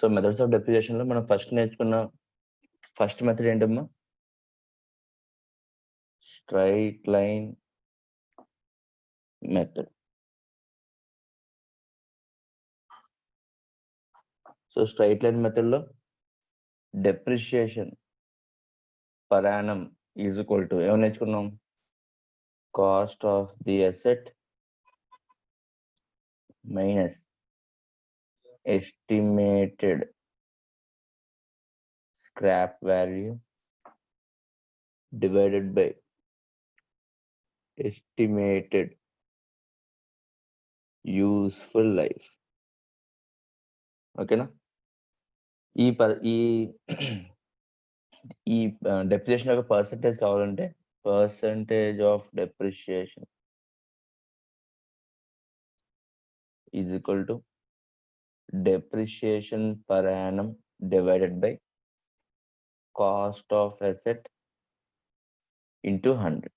So methods of depreciation లో మనం first నేర్చుకున్న ఫస్ట్ మెథడ్ ఏంటమ్మా? Straight line method. So straight line method లో depreciation per annum is equal to ఏమని నేర్చుకున్నాం? Cost of the asset minus estimated scrap value divided by estimated useful life. ఓకేనా? ఈ depreciation యొక్క పర్సంటేజ్ కావాలంటే percentage of depreciation is equal to depreciation per annum divided by cost of asset into 100.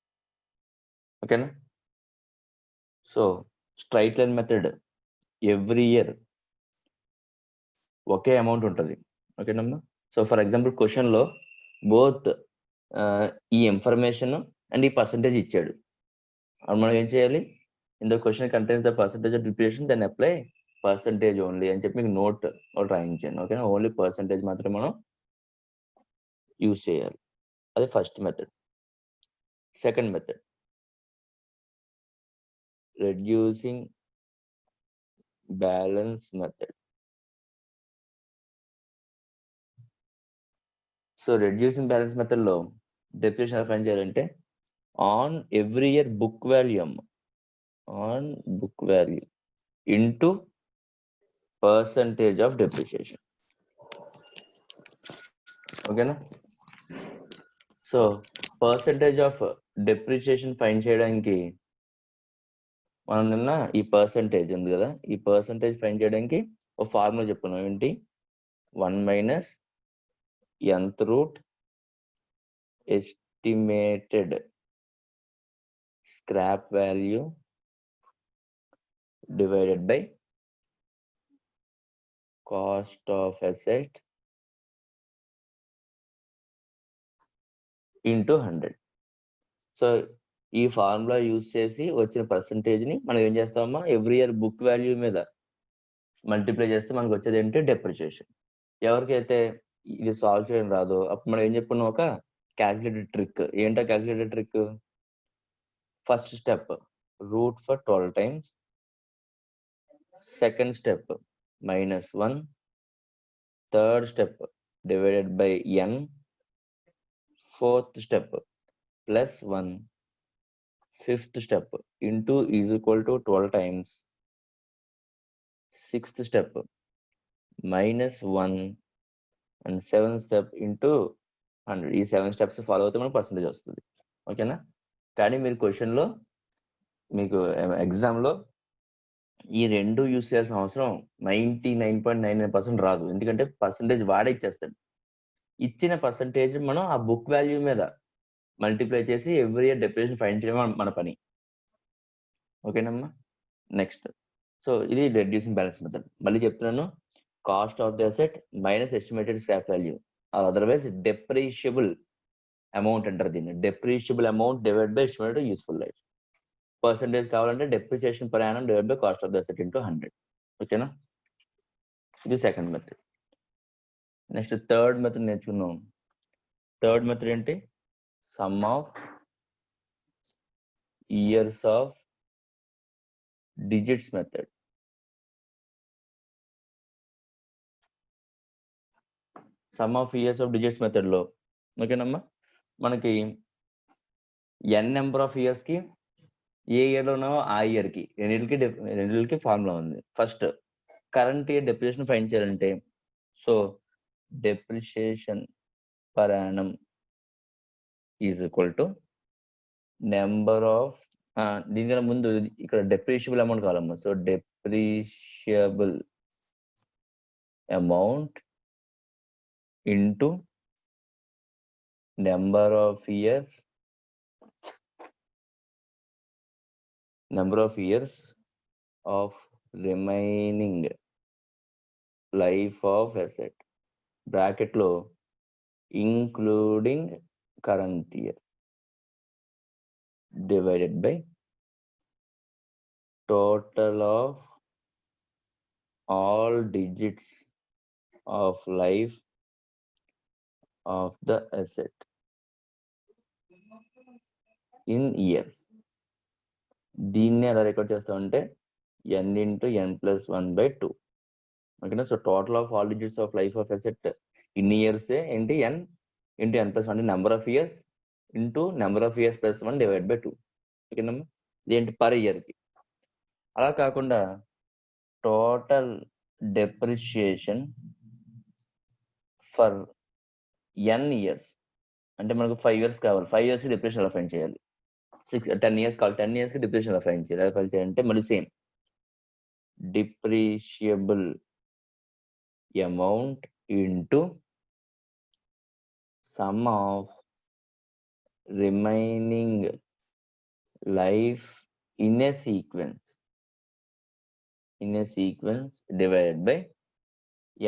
ఓకేనా? So straight line method every year ఒకే amount ఉంటుంది. ఓకేనమ్మా? So for example question లో both ఈ ఇన్ఫర్మేషన్ అండ్ ఈ percentage ఇచ్చాడు. అప్పుడు మనం ఏం చేయాలి? In the question contains the percentage of depreciation then apply percentage only అని చెప్పి మీకు నోట్ రాయించాను. ఓకేనా? ఓన్లీ పర్సంటేజ్ మాత్రమే మనం యూజ్ చేయాలి. అది first method. Second method reducing balance method. So reducing balance method లో డెప్రిసియేషన్ ఎలా ఫైండ్ చేయాలంటే on every year book value on book value into percentage of depreciation. ఓకేనా? So percentage of depreciation find చేయడానికి మనం నిన్న ఈ పర్సంటేజ్ ఉంది కదా, ఈ పర్సంటేజ్ ఫైండ్ చేయడానికి ఒక ఫార్ములా చెప్పుకున్నాం. ఏంటి? 1 - nth root estimated scrap value divided by cost of asset into 100. So ఈ ఫార్ములా యూజ్ చేసి వచ్చిన పర్సంటేజ్ ని మనం ఏం చేస్తామమ్మా? ఎవ్రీ ఇయర్ బుక్ వాల్యూ మీద మల్టిప్లై చేస్తే మనకు వచ్చేది ఏంటి? డెప్రిసియేషన్. ఎవరికైతే ఇది సాల్వ్ చేయడం రాదో అప్పుడు మనం ఏం చెప్పుకున్నాం? ఒక క్యాల్కులేటెడ్ ట్రిక్. ఏంటో calculated trick? First step root for 12 times, second step -1, third step divided by n, fourth step +1, fifth step into is equal to 12 times, sixth step -1 and seventh step into 100. ఈ 7 steps follow అవుతే మనకు percentage వస్తుంది. ఓకేనా? కానీ మీరు క్వశ్చన్లో మీకు ఎగ్జామ్లో ఈ రెండు యూస్ చేయాల్సిన అవసరం 99.99% రాదు. ఎందుకంటే పర్సంటేజ్ వాడే ఇచ్చేస్తాడు. ఇచ్చిన పర్సంటేజ్ మనం ఆ బుక్ వాల్యూ మీద మల్టిప్లై చేసి ఎవ్రీ ఇయర్ డెప్రిసియేషన్ ఫైండ్ చేయడం మన పని. ఓకేనమ్మా? నెక్స్ట్ సో ఇది రెడ్యూసింగ్ బ్యాలెన్స్ మెథడ్. మళ్ళీ చెప్తున్నాను, cost of the asset minus estimated scrap value, otherwise depreciable amount అంటారు దీన్ని. Depreciable amount divide by estimated useful life. Percentage కావాలంటే depreciation per annum divide by cost of the asset into 100. ఓకేనా? ఇది second method. Next third method నేర్చుకున్నాం. Third method ఏంటి? Some of years of digits method. Some of years of digits method లో ఓకేనమ్మా, మనకి n number of years కి ఏ year లో ఉన్నామో ఆ ఇయర్ కి రెండింటికి ఫార్ములా ఉంది. First current year depreciation find చేయాలంటే so depreciation per annum is equal to number of దీనికన్నా ముందు ఇక్కడ డెప్రిషియబుల్ అమౌంట్ కావాలమ్మా. So depreciable amount into number of years of remaining life of asset బ్రాకెట్లో including current year divided by total of all digits of life of the asset in years. దీన్ని ఎలా record చేస్తామంటే n into n plus 1/2. ఓకేనా. So total of all digits of life of asset ఇన్ని years ఏంటి n into n plus 1 number of years into number of years plus 1 divide by 2. ఓకేనమ్మా. ఇదేంటి per ఇయర్కి. అలా కాకుండా total depreciation for n years అంటే మనకు 5 ఇయర్స్ కావాలి. 5 ఇయర్స్కి డిప్రెషన్ ఎలా ఫైండ్ చేయాలి? 10 ఇయర్స్ కావాలి. 10 ఇయర్స్కి డిప్రెషన్ ఎలా ఫైండ్ చేయాలి? ఎలా ఫైండ్ చేయాలంటే మళ్ళీ same depreciable amount into sum of remaining life in a sequence divided by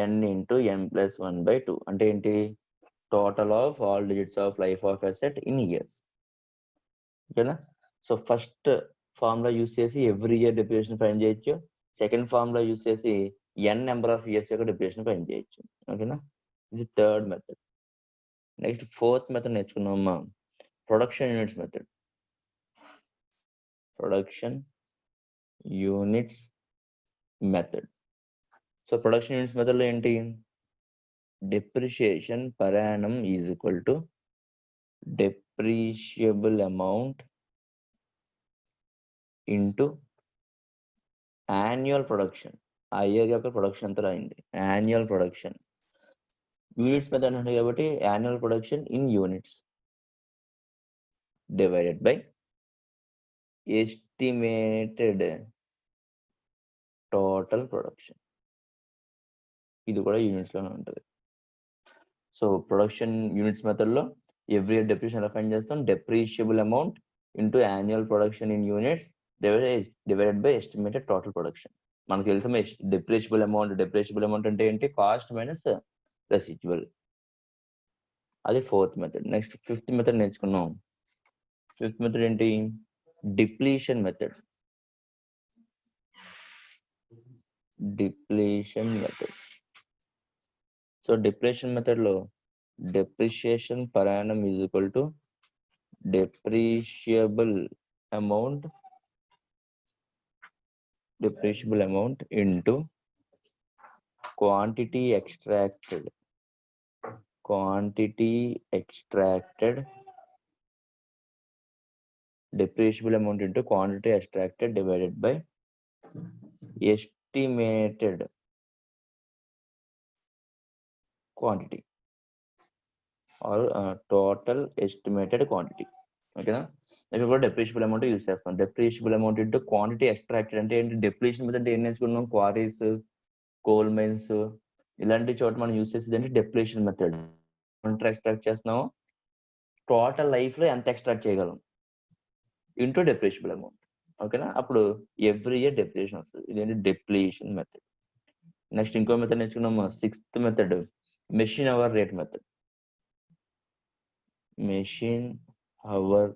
n into n plus 1/2. అంటే ఏంటి? Total of all digits of life of asset in years. ఓకేనా. సో ఫస్ట్ ఫార్ములా యూస్ చేసి every year depreciation find చేయొచ్చు. Second formula use చేసి n number of years యొక్క depreciation find చేయొచ్చు. ఓకేనా. ఇది third method. Next fourth method నేర్చుకున్నామా, production units method. Production units method. So production units మెథడ్లో ఏంటి? depreciation per annum is equal to depreciable amount into annual production. ఆ year యొక్క production అంతా రాయండి. Annual production. యూనిట్స్ మెథడ్ అంటే కాబట్టి annual production in units divided by estimated total production. ఇది కూడా యూనిట్స్ లోనే ఉంటుంది. సో ప్రొడక్షన్ యూనిట్స్ మెథడ్లో ఎవ్రీ ఇయర్ డెప్రిషియేషన్ ఎలా ఫైండ్ చేస్తాం? Depreciable amount into annual production in units divided by estimated total production. మనకు తెలుసు డెప్రిషియబుల్ అమౌంట్ అంటే ఏంటి? Cost minus residual. అది fourth method. Next fifth method నేర్చుకున్నాం. ఫిఫ్త్ మెథడ్ ఏంటి? Depletion method. So depletion method లో depreciation per annum is equal to depreciable amount into quantity extracted depreciable amount into quantity extracted divided by estimated quantity or total estimated quantity. ఓకేనా. ఇక్కడ కూడా డెప్రిషియబుల్ amount use చేస్తాం. Depreciable amount into quantity extracted అంటే ఏంటి? Depreciation మీద ఏం నేర్చుకున్నాం? Queries, coal mines ఇలాంటి చోట మనం యూజ్ చేసేది అంటే డెప్రిషియేషన్ మెథడ్. ఎక్స్ట్రాక్ట్ చేస్తున్నాము, టోటల్ లైఫ్ లో ఎంత ఎక్స్ట్రాక్ట్ చేయగలం ఇంటూ డెప్రిషియబుల్ అమౌంట్. ఓకేనా. అప్పుడు ఎవ్రీ ఇయర్ డెప్రిషియేషన్ వస్తుంది. ఇదేంటి? Depreciation method. నెక్స్ట్ ఇంకో మెథడ్ నేర్చుకున్నాము. Sixth method machine hour rate method. Machine hour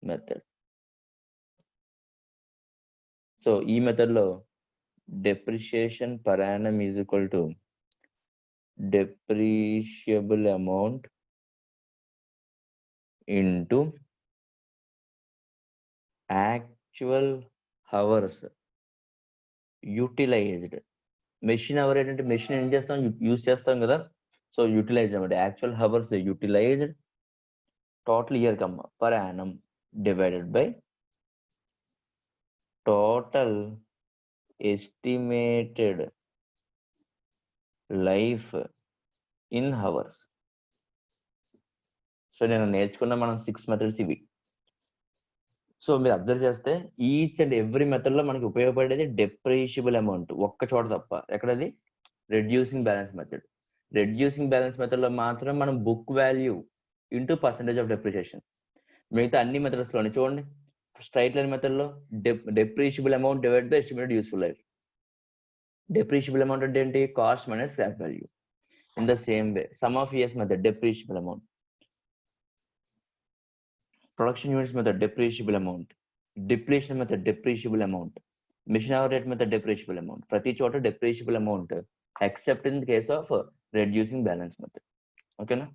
method. So ఈ మెథడ్ లో depreciation per annum is equal to depreciable amount into actual hours utilized. Machine hour ఏంటంటే machine ఏం చేస్తాం? Use చేస్తాం కదా. So utilize అనమాట. Actual hours utilized total year comma per annum divided by total estimated life in hours. So నేను నేర్చుకున్న మనం 6 methods ఇవి. సో మీరు అబ్జర్వ్ చేస్తే ఈచ్ అండ్ ఎవ్రీ మెథడ్ లో మనకి ఉపయోగపడేది డెప్రిషియబుల్ అమౌంట్ ఒక్క చోట తప్ప. ఎక్కడది? Reducing balance method. Reducing balance method లో మాత్రం మనం book value into percentage of depreciation. మిగతా అన్ని మెథడ్స్ లోని చూడండి. స్ట్రైట్ లైన్ మెథడ్ లో depreciable amount divide by estimated useful life. Depreciable amount అంటే ఏంటి? Cost minus scrap value. In the same way, sum of years method, depreciable amount. Production units method, depreciable amount. Depletion method, depreciable amount. Mission hour rate method, depreciable amount. ప్రతి చోట depreciable amount except in the case of reducing balance method. ఓకేనా?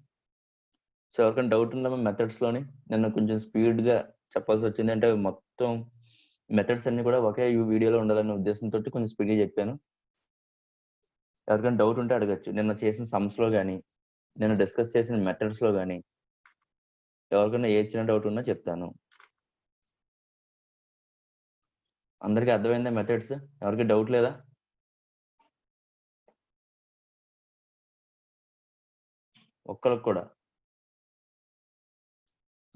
So ఎవరికైనా doubt ఉందా methods లోని? నేను కొంచెం speed గా చెప్పాల్సి వచ్చింది, అంటే మొత్తం మెథడ్స్ అన్ని కూడా ఒకే వీడియోలో ఉండాలనే ఉద్దేశంతో కొంచెం స్పీడ్గా చెప్పాను. ఎవరికైనా డౌట్ ఉంటే అడగచ్చు. నిన్న చేసిన సమ్స్ లో కానీ, నేను డిస్కస్ చేసిన మెథడ్స్ లో కానీ ఎవరికైనా ఏ చిన్న డౌట్ ఉన్నా చెప్తాను. అందరికీ అర్థమైందా మెథడ్స్? ఎవరికి డౌట్ లేదా? ఒక్కరికి కూడా?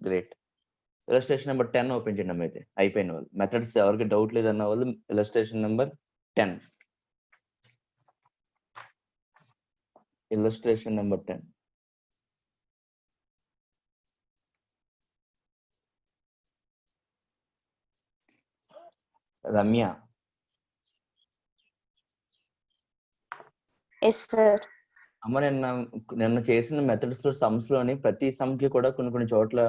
గ్రేట్. ఇలస్ట్రేషన్ నెంబర్ 10 ఓపెన్ చేయండి అయితే అయిపోయిన వాళ్ళు. మెథడ్స్ ఎవరికి డౌట్ లేదన్న వాళ్ళు illustration number 10. Illustration number 10. Ramya. Yes sir. అమ్మ, నిన్న చేసిన మెథడ్స్ లో సమ్స్ లోని ప్రతి సమ్ కి కూడా కొన్ని చోట్ల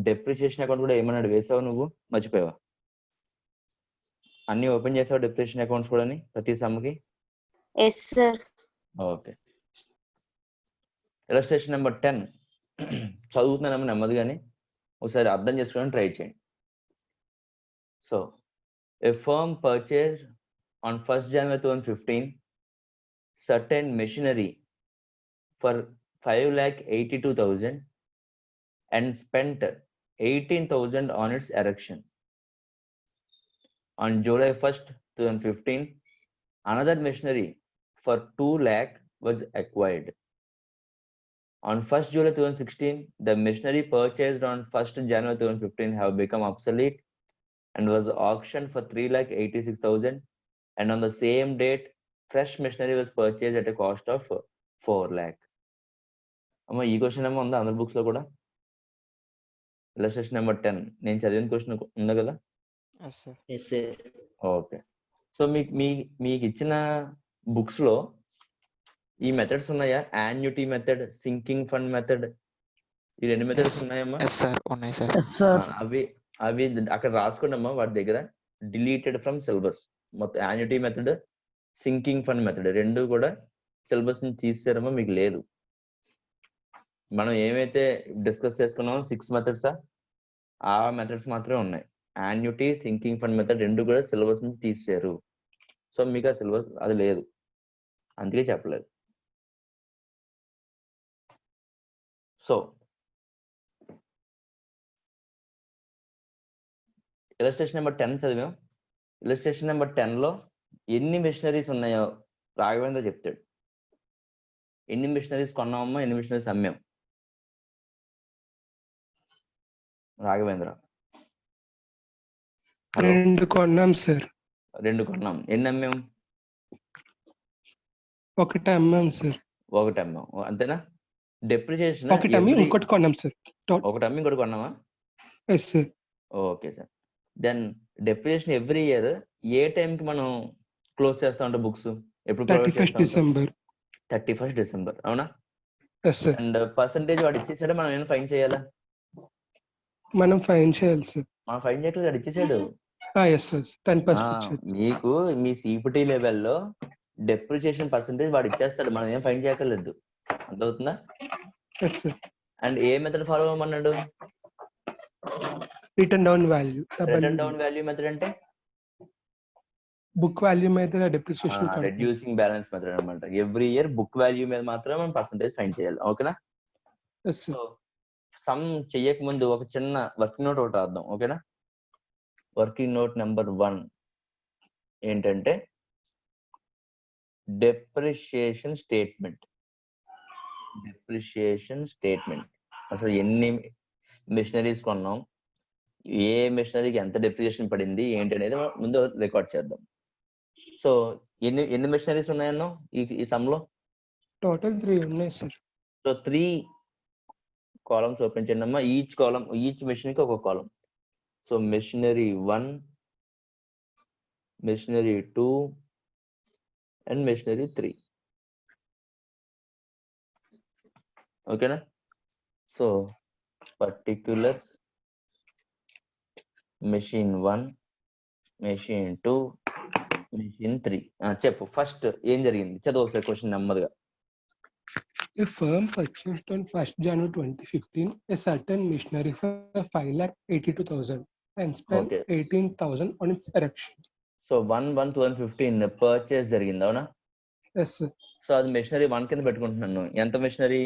డెప్రిసియేషన్ అకౌంట్ కూడా ఏమన్నాడు వేసావు నువ్వు? మర్చిపోయావా? అన్ని ఓపెన్ చేసావు డెప్రిసియేషన్ అకౌంట్స్ కూడా ప్రతి సమ్ కి? Yes sir. Okay. Illustration number 10 చదువుతున్నానమ్మ నెమ్మదిగాని, ఒకసారి అర్థం చేసుకోవడానికి ట్రై చేయండి. So a firm purchased on 1st January 2015 certain machinery for 5,82,000 and spent 18,000 on its erection. On July 1st 2015 another machinery for 2 lakh was acquired. On 1st July 2016 the machinery purchased on 1st January 2015 have become obsolete and was auctioned for 3,86,000, and on the same date fresh machinery was purchased at a cost of 4 lakh. అమ్మ ఈ question ఏమో ఉందా అందరి books లో కూడా? Illustration number 10 నేను చదివిన question ఉందా కదా? ఓకే. సో మీకు ఇచ్చిన బుక్స్ లో ఈ మెథడ్స్ ఉన్నాయా? Annuity method, sinking fund method, ఈ రెండు మెథడ్స్ ఉన్నాయమ్మా? అవి అక్కడ రాసుకోండమ్మా వాటి దగ్గర. డిలీటెడ్ ఫ్రమ్ సిలబస్ మొత్తం. Annuity method, sinking fund method రెండు కూడా సిలబస్ నుంచి తీసేరమ్మా, మీకు లేదు. మనం ఏమైతే డిస్కస్ చేసుకున్నామో 6 మెథడ్స్ ఆ మెథడ్స్ మాత్రమే ఉన్నాయి. యాన్యుటీ, సింకింగ్ ఫండ్ మెథడ్ రెండు కూడా సిలబస్ నుంచి తీసేశారు. సో మీకు ఆ సిలబస్ అది లేదు, అందుకే చెప్పలేదు. సో ఇలస్ట్రేషన్ నెంబర్ 10 చదివాం. ఇలస్ట్రేషన్ నెంబర్ 10 లో ఎన్ని మిషనరీస్ ఉన్నాయో రాఘవేంద్ర చెప్తాడు. ఎన్ని మిషనరీస్ కొన్నామమ్మా, ఎన్ని మిషనరీస్ అమ్మాం? రాఘవేంద్ర. 2 కొన్నాం సార్. 2 కొన్నాం. ఎన్ని అమ్మాం? 1 అమ్మాం సార్. 1 అమ్మాం, అంతేనా? డెప్రిసియేషన్ 1 అమ్మి ఇంకోటి కొన్నాం సార్. 1 అమ్మి ఇంకోటి కొన్నామా? Yes sir. Okay sir. Then depreciation every year ఏ టైం కి మనం క్లోజ్ చేస్తా ఉంటాం బుక్స్? ఎప్పుడు? 31st December. 31st డిసెంబర్, అవునా? Yes sir. అండ్ పర్సంటేజ్ వాడు ఇచ్చేసాడు, మనం ఏమైనా ఫైన్ చేయాలా? మనం ఫైన్ చేయాలి సార్. మనం ఫైన్ చేయట్లేదు, వాడు ఇచ్చేసాడు. Yes sir, 10%. మీకు మీ సిపిటి లెవెల్లో డెప్రిసియేషన్ పర్సంటేజ్ వాడు ఇచ్చేస్తాడు, మనం ఏం ఫైన్ చేయక్కర్లేదు. అర్థమవుతుందా? Yes sir. అండ్ ఏ మెథడ్ ఫాలో అవ్వమన్నాడు? Written down value. Written down value method అంటే బుక్ వాల్యూ మీద డెప్రిసియేషన్ రెడ్యూసింగ్ బ్యాలెన్స్ మెథడ్ అన్నమాట. ఎవ్రీ ఇయర్ బుక్ వాల్యూ మీద మాత్రమే మనం పర్సంటేజ్ ఫైన్ చేయాలి. ఓకేనా? సో సమ్ చెయ్యక ముందు ఒక చిన్న వర్కింగ్ నోట్ ఒకటి రాద్దాం. ఓకేనా? వర్కింగ్ నోట్ నెంబర్ 1 ఏంటంటే డెప్రిషియేషన్ స్టేట్మెంట్. డెప్రిషియేషన్ స్టేట్మెంట్ అసలు ఎన్ని మిషనరీస్ కొన్నాం, ఏ మిషనరీకి ఎంత డెప్రిషియేషన్ పడింది ఏంటి అనేది ముందు రికార్డ్ చేద్దాం. సో ఎన్ని మిషనరీస్ ఉన్నాయన్నో ఈ సమ్ లో? టోటల్ 3 ఉన్నాయి సార్. సో 3 కాలమ్స్ ఓపెన్ చేయండి అమ్మా. ఈచ్ మిషన్ కి ఒక కాలం. So machinery 1, machinery 2, and machinery 3. ఓకేనా? So particulars machine 1, machine 2, machine 3. చెప్పు ఫస్ట్ ఏం జరిగింది చదువు ఒకసారి క్వశ్చన్ నెమ్మదిగా. A firm purchased on 1st January 2015 a certain machinery for 5,82,000 and spent Okay. 18,000 on its erection. So 1/1/2015 purchase జరిగింది అవునా? Yes, sir. సో అది మెషినరీ 1 కింద పెట్టుకుంటున్నాను. ఎంత మెషినరీ?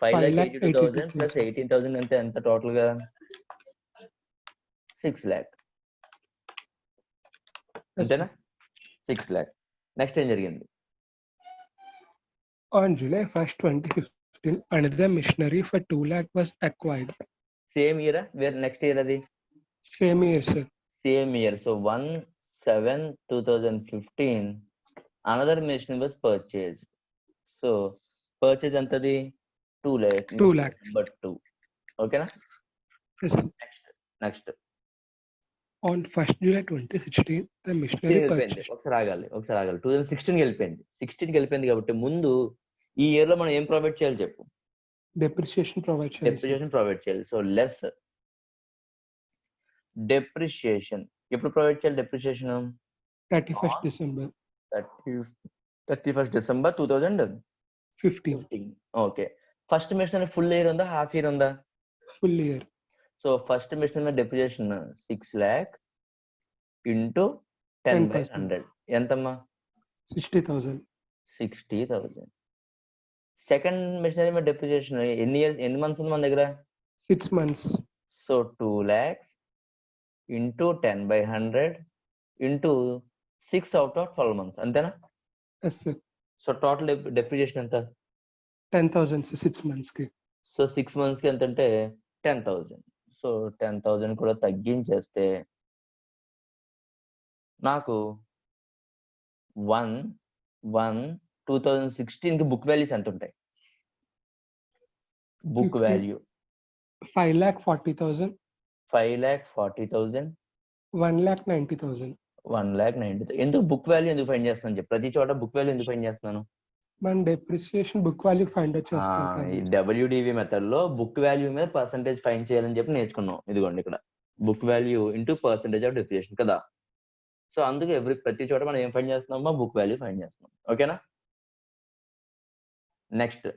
5,82,000 ప్లస్ 18,000 అంటే ఎంత టోటల్ గా? 6 lakh. Yes, అంతేనా? 6 lakh. నెక్స్ట్ ఏం జరిగింది? On July 1st, 2015, another machinery for 2 lakh was acquired. Same year వేరే నెక్స్ట్ ఇయర్ అది? Same year, sir. Same year. So 1/7/2015 another machinery was purchase. So purchase ఎంతది? 2 lakh. 2 lakh. But 2. ఓకేనా? Yes, sir. Next On 1st July 2016, the machinery వెళ్ళిపోయింది. purchased. ఒకసారి ఆగాలి 2016 వెళ్ళిపోయింది. 16 వెళ్ళిపోయింది కాబట్టి ముందు ఈ ఇయర్ లో మనం ఏం ప్రొవైడ్ చేయాలి చెప్పు? Depreciation provided. డెప్రిషియేషన్ ప్రొవైడ్ చేయాలి. So less depreciation. ఎప్పుడు ప్రొవైడ్ చేయాలి depreciation? 31st December 31st December 2015. 15. Okay. First machinery full year ఉందా హాఫ్ ఇయర్ ఉందా? Full year. So first machinery depreciation 6 lakh ఇంటూ 10/100 ఎంతమ్మా? 60,000. 60,000. సెకండ్ మెషినరీ మీద డెప్రిషియేషన్ ఎన్ని మంత్స్ ఉంది మన దగ్గర? 6 months. So 2 lakhs into 10/100 into 6 out of 12 months. అంతేనా? Yes, sir. So total depreciation ఎంత? 10,000, sir, 6 months. సో 6 months కి ఎంత అంటే 10,000. సో 10,000 కూడా తగ్గించేస్తే నాకు 1/1/2016 కి బుక్ వాల్యూస్ ఎంత ఉంటాయి? బుక్ 15. వాల్యూ 5,40,000. 5,40,000. 1,90,000. 1,90,000. ఎందుకు బుక్ వాల్యూ ఎందుకు ఫైండ్ చేస్తున్నాను చెప్పు? ప్రతి చోట బుక్ వాల్యూ ఎందుకు ఫైండ్ చేస్తున్నాను? మన depreciation book value find out చేస్తాం ఈ కదా. WDV మెథడ్ లో బుక్ వాల్యూ మీద పర్సంటేజ్ ఫైండ్ చేయాలని చెప్పి నేర్చుకున్నాం. ఇదిగోండి ఇక్కడ book value into percentage of depreciation కదా. సో అందుకే ప్రతి చోట మనం ఏం ఫైండ్ చేస్తున్నామో బుక్ వాల్యూ ఫైండ్ చేస్తున్నాం. ఓకేనా?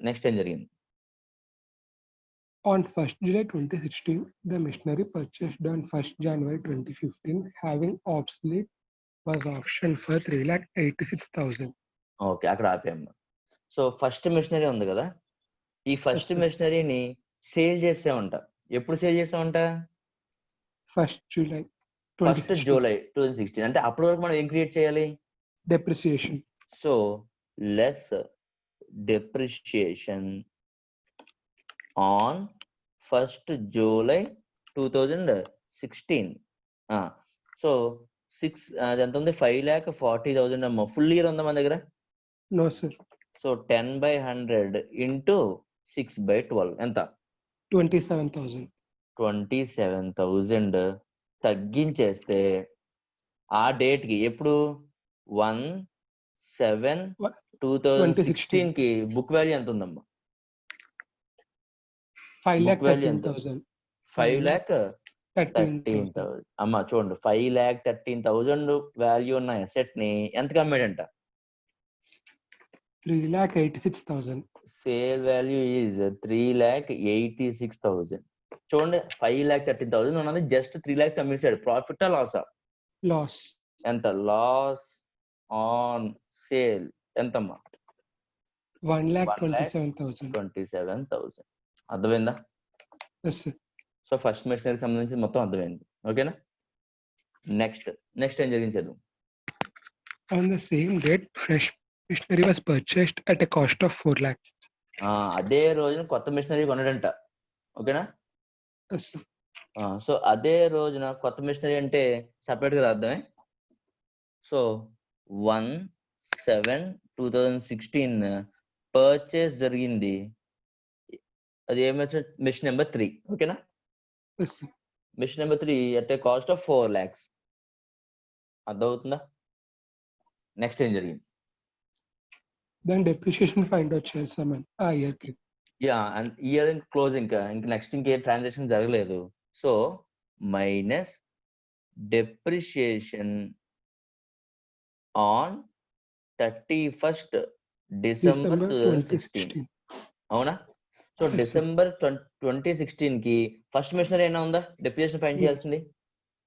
నెక్స్ట్ ఏం జరిగింది? On 1st July 2016, the machinery purchased on 1st January 2015 having obsolete was auctioned for 3,86,000. Okay, అక్కడ ఆపేయమ్మా. సో ఫస్ట్ మెషినరీ ఉంది కదా, ఈ ఫస్ట్ Yes, sir. మెషినరీని సేల్ చేసామంట. ఎప్పుడు sale చేసామంట? 1st July 1st 2016. July 2016. అంటే అప్పటి వరకు మనం ఏం క్రియేట్ చేయాలి? Depreciation. So less depreciation on 1st July 2016. So 6 ఎంత ఉంది? 5,40,000 అమ్మ. ఫుల్ ఇయర్ ఉందా మన దగ్గర? No, sir. సో 10/100 ఇంటూ 6/12 ఎంత? 27,000. 27,000 తగ్గించేస్తే ఆ డేట్ కి ఎప్పుడు? 1/7/2016 కి బుక్ వాల్యూ ఎంత ఉందమ్మా? బుక్ వాల్యూ ఎంత? 5,13,000. 5,13,000. అమ్మా చూడండి, 5,13,000 వాల్యూ ఉన్న అసెట్ ని ఎంతకు అమ్మాడంట? 3,86,000. Sale value is 3,86,000. చూడండి, 5,13,000 ఉన్నది జస్ట్ 3 lakhs అమ్మేశాడు. ప్రాఫిట్ లాసా? Loss. ఎంత? లాస్ ఆన్ సేల్ ఎంతమ్మా? 1,27,000. 27,000. అర్థమైందా? Yes, sir. సో ఫస్ట్ మెషినరీకి సంబంధించి మొత్తం అర్థమైంది. ఓకేనా? నెక్స్ట్ ఏం జరిగింది చదువు. On the same date, fresh machinery was purchased at a cost of 4 lakhs. అదే రోజున కొత్త మెషినరీ కొన్నాడంట. ఓకేనా? Yes, sir. సో అదే రోజున కొత్త మెషినరీ అంటే సపరేట్ గా రాద్దామే. సో 1/7/2016 పర్చేస్ జరిగింది. అది ఏ మెషిన్ నెంబర్ 3. ఓకేనా? Yes, sir. Machine number 3 at a cost of 4 lakhs. అర్థమవుతుందా? నెక్స్ట్ ఏం జరిగింది? then depreciation find out చేయాలి సార్ మనం ఆ ఇయర్ కి. యా, అండ్ ఇయర్ క్లోజ్ ఇంకా నెక్స్ట్ ఇంకేం ట్రాన్సాక్షన్ జరగలేదు. So minus depreciation on 31st December 2016. అవునా? So Yes, sir. డిసెంబర్ 2016 కి ఫస్ట్ మెషినరీ అయినా ఉందా డెప్రిషియేషన్ ఫైండ్ చేయాల్సింది?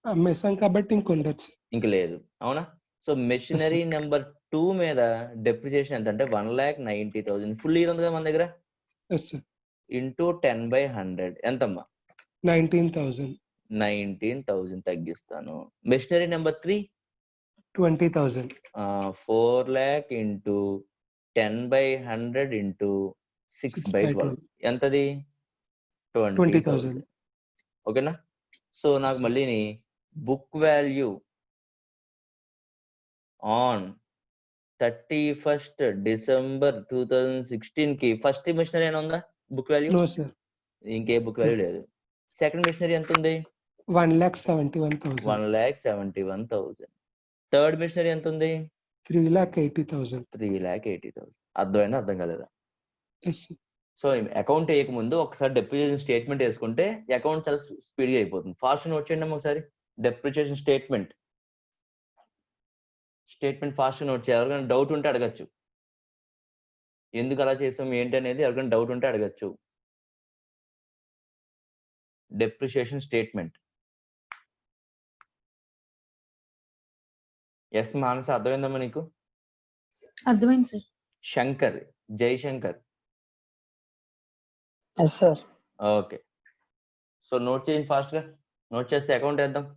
అమ్మేసాం కాబట్టి ఇంకొండొచ్చు. ఇంక లేదు. అవునా? సో మెషినరీ నెంబర్ 2 మీద డెప్రిషియేషన్ ఎంత అంటే 1,90,000 ఫుల్ ఇయర్ ఉంది కదా మన దగ్గర, ఎస్ సార్. ఇంటూ 10/100 ఎంతమ్మా? 19,000. 19,000 తగ్గిస్తాను. Machinery number 3 20,000. 4 lakh ఇంటూ 10/100 ఇంటూ 6/12 ఎంతది? 20,000. ఓకేనా? సో నాకు Yes, sir. మళ్ళీ book value on 31st December 2016 కి ఫస్ట్ మెషినరీ అయినా ఉందా బుక్ వాల్యూ? No sir. ఇంకే బుక్ వాల్యూ లేదు. సెకండ్ మెషినరీ ఎంత ఉంది? 1,71,000. 1,71,000. థర్డ్ మెషినరీ ఎంత ఉంది? 3,80,000. 3,80,000. అర్థమైనా అర్థం కాలేదా? Yes sir. సో అకౌంట్ వేయకముందు ఒకసారి డెప్రిసియేషన్ స్టేట్మెంట్ వేసుకుంటే అకౌంట్ చాలా స్పీడ్గా అయిపోతుంది. ఫాస్ట్ నోట్ చేయండి అమ్మ ఒకసారి. డెప్రిసియేషన్ స్టేట్మెంట్ ఫాస్ట్ నోట్ చేయాలి. ఎవరికైనా డౌట్ ఉంటే అడగచ్చు, ఎందుకు అలా చేసాం ఏంటి అనేది ఎవరికైనా డౌట్ ఉంటే అడగచ్చు. Depreciation statement. ఎస్ మానస, అర్థమైందమ్మా నీకు? అర్థమైంది sir. Shankar, Jayashankar. Yes sir. Okay, so note చేయండి ఫాస్ట్ గా. నోట్ చేస్తే అకౌంట్ వేద్దాం.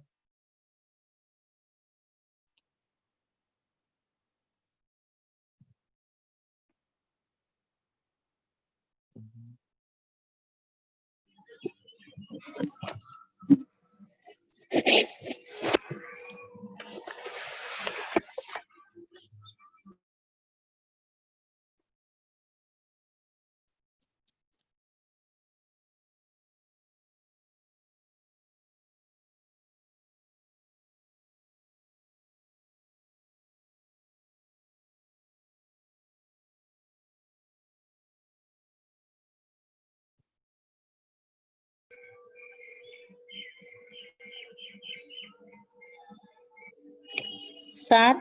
సార్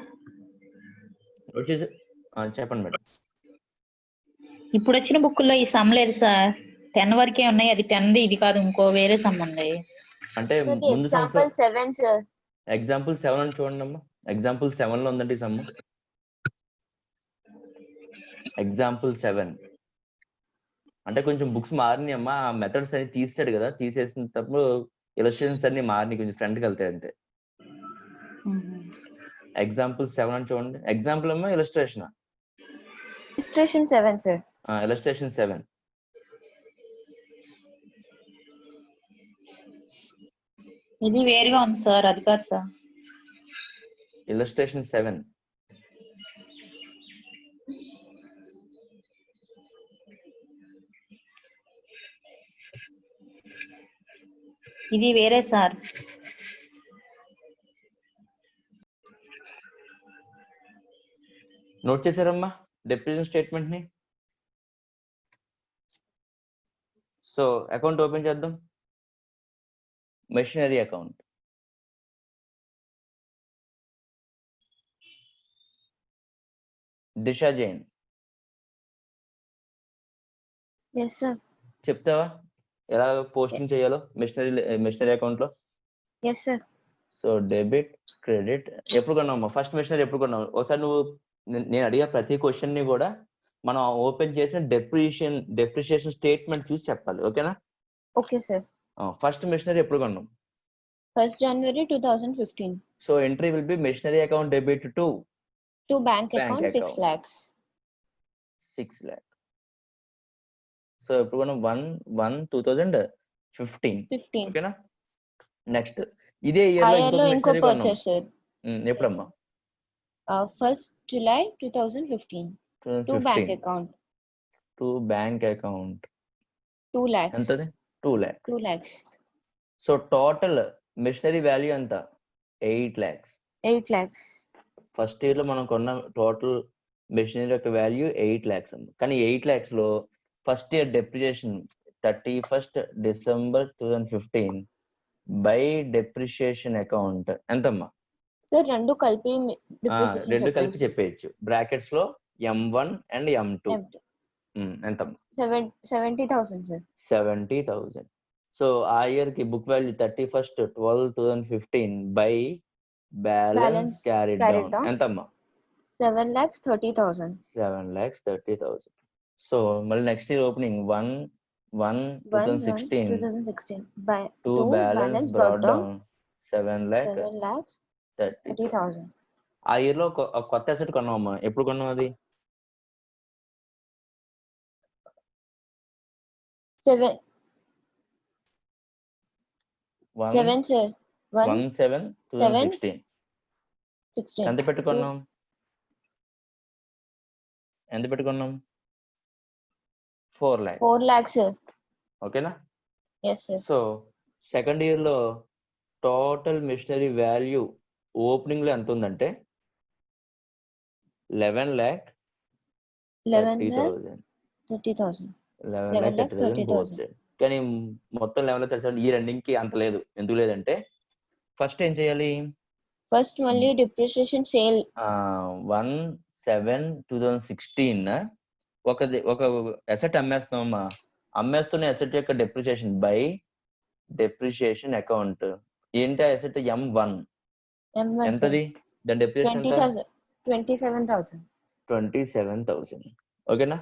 నోట్ చేసి చెప్పండి మేడం. ఇప్పుడు వచ్చిన బుక్కుల్లో ఈ సమ్ లేదు సార్. 10 వరకే ఉన్నాయి. అది 10ది ఇది కాదు, ఇంకో వేరే సమ్ ఉంది. అంటే So the ముందు example 7, sir. ఎగ్జాంపుల్ 7 అని చూడండి అమ్మా. ఎగ్జాంపుల్ 7 లో ఉందండి సమ్. ఎగ్జాంపుల్ 7 అంటే కొంచెం బుక్స్ మారినాయి అమ్మా. ఆ మెథడ్స్ అన్ని తీసాడు కదా, తీసేసినప్పుడు ఇలస్ట్రేషన్స్ అన్ని మారినాయి, కొంచెం ఫ్రంట్కి వెళ్తాయి అంతే. ఎగ్జాంపుల్ 7 అని చూడండి. ఎగ్జాంపుల్ అమ్మా ఇలస్ట్రేషన్? Illustration 7, sir. ఇలస్ట్రేషన్ 7. ఇది వేరుగా ఉంది సార్, అది కాదు సార్. ఇలస్ట్రేషన్ 7. ఇది వేరే సార్. నోట్ చేశారమ్మా డెప్రిసియేషన్ స్టేట్మెంట్ ని? సో అకౌంట్ ఓపెన్ చేద్దాం. Machinery account. Disha Jain, Yes, sir. చెప్తావా ఎలా పోస్టింగ్ చేయాలో మెషినరీ అకౌంట్ లో? Yes, sir. So debit, credit. ఎప్పుడు కొన్నావు ఫస్ట్ మెషినరీ? ఎప్పుడు కొన్నావు? ఒకసారి నువ్వు నేను అడిగే ప్రతి క్వశ్చన్ ని కూడా మనం ఓపెన్ చేసిన డెప్రిషియేషన్ స్టేట్మెంట్ చూసి చెప్పాలి. ఓకేనా? Okay, sir. ఫస్ట్ మెషినరీ ఎప్పుడు కొన్నాం? 1st January 2015. So entry will be machinery account debit to Bank account 6 account. lakhs. 6 lakh. So ఎప్పుడు కొన్నాం? 1/1/2015. 15. ఓకేనా? నెక్స్ట్ ఇదే ఇయర్ ఆ లో year లో ఇంకో మెషినరీ కొన్నాం. purchase, sir. ఎప్పుడమ్మా? 1st July 2015. To bank 2015. account. To bank account 2 lakhs. ఎంతది? 2 lakh. 2 lakhs. So total machinery value ఎంత? 8 lakhs. 8 lakhs. ఫస్ట్ ఇయర్ లో మనం కొన్న టోటల్ మెషినరీ యొక్క వాల్యూ 8 lakhs అమ్మ. కానీ 8 lakhs లో first year depreciation 31st December 2015 by depreciation account ఎంతమ్మా? Sir రెండు కలిపి రెండు కలిపి చెప్పేయచ్చు. బ్రాకెట్స్ లో M1 అండ్ M2 ఎంతమ్మా? 70,000 సార్. 70,000. సో ఆ ఇయర్ కి book value 31st 12/2015 by balance carried down ఎంతమ్మా? 7,30,000. 7,30,000. సో మళ్ళీ next year opening 1/1/2016 by to balance brought down 7,30,000. ఆ ఇయర్ లో ఒక కొత్త అసెట్ కొన్నామమ్మా. ఎప్పుడు కొన్నాం అది? 1/7/2016. ఎంత పెట్టుకున్నాం? ఎంత పెట్టుకున్నాం? 4 lakhs. 4 lakhs sir. ఓకేనా? Yes sir. So second year లో టోటల్ మిషనరీ వాల్యూ ఓపెనింగ్ లో ఎంత ఉందంటే 11,30,000. 11,30,000. కానీ మొత్తం 11,30,000 ఈ రెండింగ్ కి అంత లేదు. ఎందుకు లేదంటే ఫస్ట్ ఏం చేయాలి? ఫస్ట్ మళ్ళీ డిప్రిసియేషన్ సేల్ 1/7/2016 ఒక అసెట్ అమ్మేస్తున్నామమ్మా. అమ్మేస్తున్న అసెట్ యొక్క డెప్రిసియేషన్ బై డెప్రిసియేషన్ అకౌంట్. ఏంటి ఆ అసెట్? M1. ఎంతది దాని డెప్రిసియేషన్? 27,000. 27,000. ఓకేనా?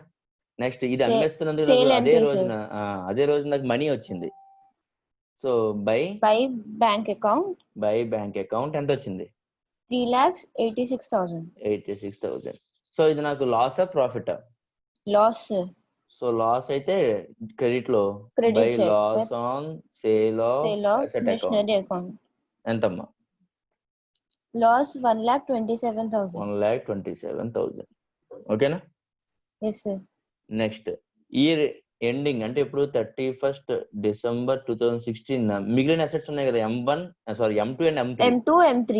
నెక్స్ట్ ఇది అమ్మేస్తున్నందుకు అదే రోజు నాకు మనీ వచ్చింది. సో బై బ్యాంక్ అకౌంట్ ఎంత వచ్చింది? 3,86,000. 86,000. సో ఇది నాకు loss of profit? Loss. So loss అయితే క్రెడిట్ లో by loss on sale of machinery account ఎంతమ్మా? లాస్ 1,27,000. 1,27,000. ఓకేనా? yes sir. Next year ending అంటే ఇప్పుడు 31st December 2016 మిగిలిన అసెట్స్ ఉన్నాయి కదా, M1 sorry M2 and M3.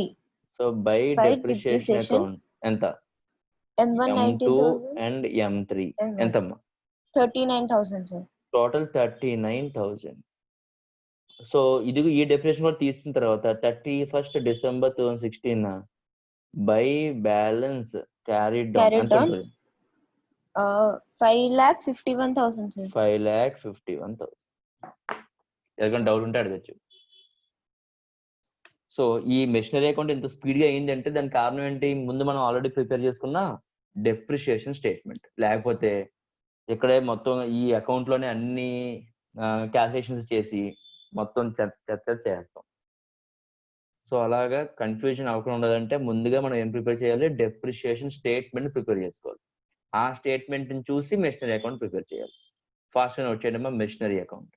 So by depreciation account ఎంత? M2 అండ్ M3 ఎంతమ్మా? 39,000 sir. టోటల్ 39,000. సో ఇది ఈ డెప్రిసియేషన్ కూడా తీసుకున్న తర్వాత 31st December 2016 by balance carried down ఎంత ఉంటుంది? 5,51,000 sir. 5,51,000. ఎవరికైనా డౌట్ ఉంటే అడగచ్చు. సో ఈ మెషినరీ అకౌంట్ ఎంత స్పీడ్ గా అయింది అంటే దానికి కారణం ఏంటి? ముందు మనం ఆల్రెడీ ప్రిపేర్ చేసుకున్న డెప్రిసియేషన్ స్టేట్మెంట్. లేకపోతే ఇక్కడే మొత్తం ఈ అకౌంట్ లోనే అన్ని క్యాల్కులేషన్స్ చేసి మొత్తం చేస్తాం. సో అలాగా కన్ఫ్యూజన్ అవ్వకుండా ఉండాలంటే ముందుగా మనం ఏం ప్రిపేర్ చేయాలి? డెప్రిసియేషన్ స్టేట్మెంట్ ప్రిపేర్ చేసుకోవాలి. ఆ స్టేట్మెంట్ ని చూసి మెషినరీ అకౌంట్ ప్రిపేర్ చేయాలి. ఫాస్ట్ గా వచ్చేయడమా మెషినరీ అకౌంట్.